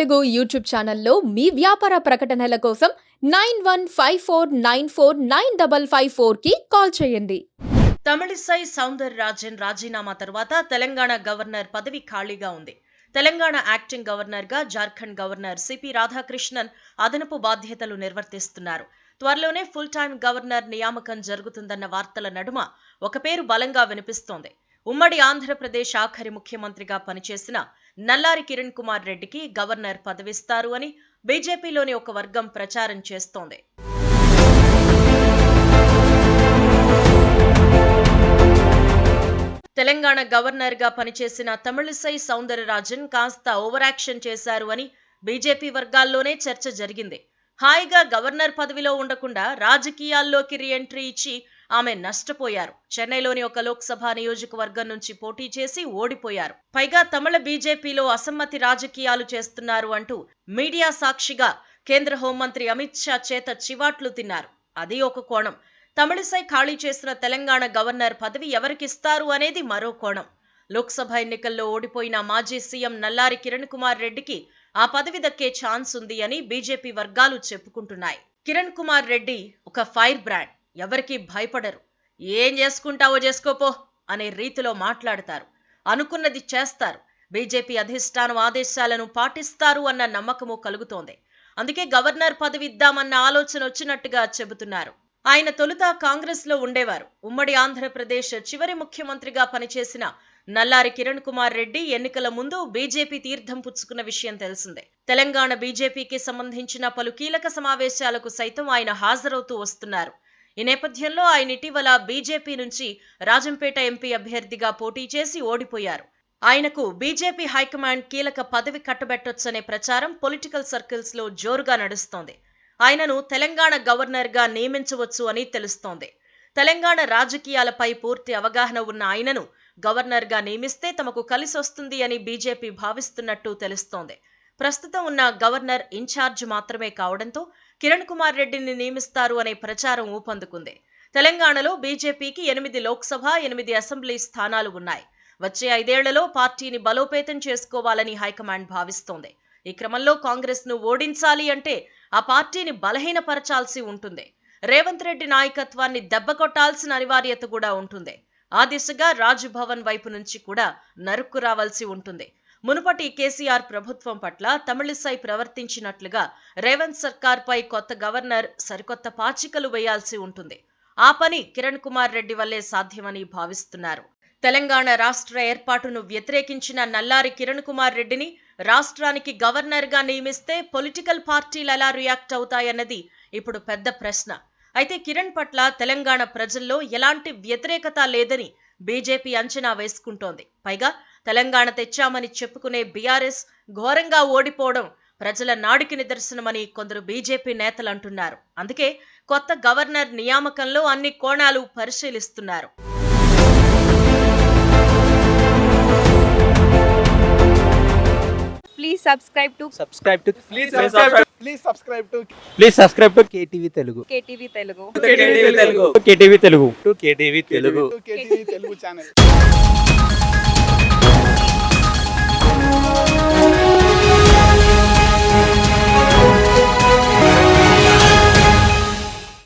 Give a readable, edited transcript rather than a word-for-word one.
Telugu YouTube ఛానల్లో మీ వ్యాపార ప్రకటనల కోసం 9154949554కి కాల్ చేయండి. తమిళిసై సౌందరరాజన్ రాజీనామా తర్వాత తెలంగాణ గవర్నర్ పదవి ఖాళీగా ఉంది. తెలంగాణ యాక్టింగ్ గవర్నర్గా జార్ఖండ్ గవర్నర్ సిపి రాధాకృష్ణన్ అదనపు బాధ్యతలు నిర్వర్తిస్తున్నారు. త్వరలోనే ఫుల్ టైం గవర్నర్ నియామకం జరుగుతుందన్న వార్తల నడుమ ఒక పేరు బలంగా వినిపిస్తోంది. ఉమ్మడి ఆంధ్రప్రదేశ్ ఆఖరి ముఖ్యమంత్రిగా పనిచేసిన నల్లారి కిరణ్ కుమార్ రెడ్డికి గవర్నర్ పదవిస్తారు అని బీజేపీలోని ఒక వర్గం ప్రచారం చేస్తోంది. తెలంగాణ గవర్నర్గా పనిచేసిన తమిళిసై సౌందరరాజన్ కాస్త ఓవర్ యాక్షన్ చేశారు అని బీజేపీ వర్గాల్లోనే చర్చ జరిగింది. హాయిగా గవర్నర్ పదవిలో ఉండకుండా రాజకీయాల్లోకి రీఎంట్రీ ఇచ్చి ఆమె నష్టపోయారు. చెన్నైలోని ఒక లోక్సభ నియోజకవర్గం నుంచి పోటీ చేసి ఓడిపోయారు. పైగా తమిళ బీజేపీలో అసమ్మతి రాజకీయాలు చేస్తున్నారు అంటూ మీడియా సాక్షిగా కేంద్ర హోంమంత్రి అమిత్ షా చేత చివాట్లు తిన్నారు. అది ఒక కోణం. తమిళిసై ఖాళీ చేసిన తెలంగాణ గవర్నర్ పదవి ఎవరికిస్తారు అనేది మరో కోణం. లోక్సభ ఎన్నికల్లో ఓడిపోయిన మాజీ సీఎం నల్లారి కిరణ్ కుమార్ రెడ్డికి ఆ పదవి దక్కే ఛాన్స్ ఉంది అని బీజేపీ వర్గాలు చెప్పుకుంటున్నాయి. కిరణ్ కుమార్ రెడ్డి ఒక ఫైర్ బ్రాండ్. ఎవరికి భయపడరు. ఏం చేసుకుంటావో చేసుకోపో అనే రీతిలో మాట్లాడతారు. అనుకున్నది చేస్తారు. బీజేపీ అధిష్టానం ఆదేశాలను పాటిస్తారు అన్న నమ్మకము కలుగుతోంది. అందుకే గవర్నర్ పదవి ఇద్దామన్న ఆలోచన వచ్చినట్టుగా చెబుతున్నారు. ఆయన తొలుత కాంగ్రెస్ లో ఉండేవారు. ఉమ్మడి ఆంధ్రప్రదేశ్ చివరి ముఖ్యమంత్రిగా పనిచేసిన నల్లారి కిరణ్ కుమార్ రెడ్డి ఎన్నికల ముందు బీజేపీ తీర్థం పుచ్చుకున్న విషయం తెలిసిందే. తెలంగాణ బీజేపీకి సంబంధించిన పలు కీలక సమావేశాలకు సైతం ఆయన హాజరవుతూ వస్తున్నారు. ఈ నేపథ్యంలో ఆయన ఇటీవల బీజేపీ నుంచి రాజంపేట ఎంపీ అభ్యర్థిగా పోటీ చేసి ఓడిపోయారు. ఆయనకు బీజేపీ హైకమాండ్ కీలక పదవి కట్టబెట్టొచ్చనే ప్రచారం పొలిటికల్ సర్కిల్స్ లో జోరుగా నడుస్తోంది. ఆయనను తెలంగాణ గవర్నర్ గా నియమించవచ్చు అని తెలుస్తోంది. తెలంగాణ రాజకీయాలపై పూర్తి అవగాహన ఉన్న ఆయనను గవర్నర్ గా నియమిస్తే తమకు కలిసొస్తుంది అని బీజేపీ భావిస్తున్నట్టు తెలుస్తోంది. ప్రస్తుతం ఉన్న గవర్నర్ ఇన్ఛార్జ్ మాత్రమే కావడంతో కిరణ్ కుమార్ రెడ్డిని నియమిస్తారు అనే ప్రచారం ఊపందుకుంది. తెలంగాణలో బీజేపీకి 8 లోక్సభ 8 అసెంబ్లీ స్థానాలు ఉన్నాయి. వచ్చే 5 ఏళ్లలో పార్టీని బలోపేతం చేసుకోవాలని హైకమాండ్ భావిస్తోంది. ఈ క్రమంలో కాంగ్రెస్ ను ఓడించాలి అంటే ఆ పార్టీని బలహీనపరచాల్సి ఉంటుంది. రేవంత్ రెడ్డి నాయకత్వాన్ని దెబ్బకొట్టాల్సిన అనివార్యత కూడా ఉంటుంది. ఆ దిశగా రాజ్భవన్ వైపు నుంచి కూడా నరుక్కు రావాల్సి ఉంటుంది. మునుపటి కేసీఆర్ ప్రభుత్వం పట్ల తమిళిసై ప్రవర్తించినట్లుగా రేవంత్ సర్కార్పై కొత్త గవర్నర్ సరికొత్త పాచికలు వేయాల్సి ఉంటుంది. ఆ పని కిరణ్ కుమార్ రెడ్డి వల్లే సాధ్యమని భావిస్తున్నారు. తెలంగాణ రాష్ట్ర ఏర్పాటును వ్యతిరేకించిన నల్లారి కిరణ్ కుమార్ రెడ్డిని రాష్ట్రానికి గవర్నర్ గా నియమిస్తే పొలిటికల్ పార్టీలు ఎలా రియాక్ట్ అవుతాయన్నది ఇప్పుడు పెద్ద ప్రశ్న. అయితే కిరణ్ పట్ల తెలంగాణ ప్రజల్లో ఎలాంటి వ్యతిరేకత లేదని బీజేపీ అంచనా వేసుకుంటోంది. పైగా తెలంగాణ తెచ్చామని చెప్పుకునే బీఆర్ఎస్ ఘోరంగా ఓడిపోవడం ప్రజల నాడికి నిదర్శనమని కొందరు బీజేపీ నేతలు అంటున్నారు. అందుకే కొత్త గవర్నర్ నియామకంలో అన్ని కోణాలు పరిశీలిస్తున్నారు. Please subscribe to KTV Telugu. KTV Telugu. KTV Telugu channel.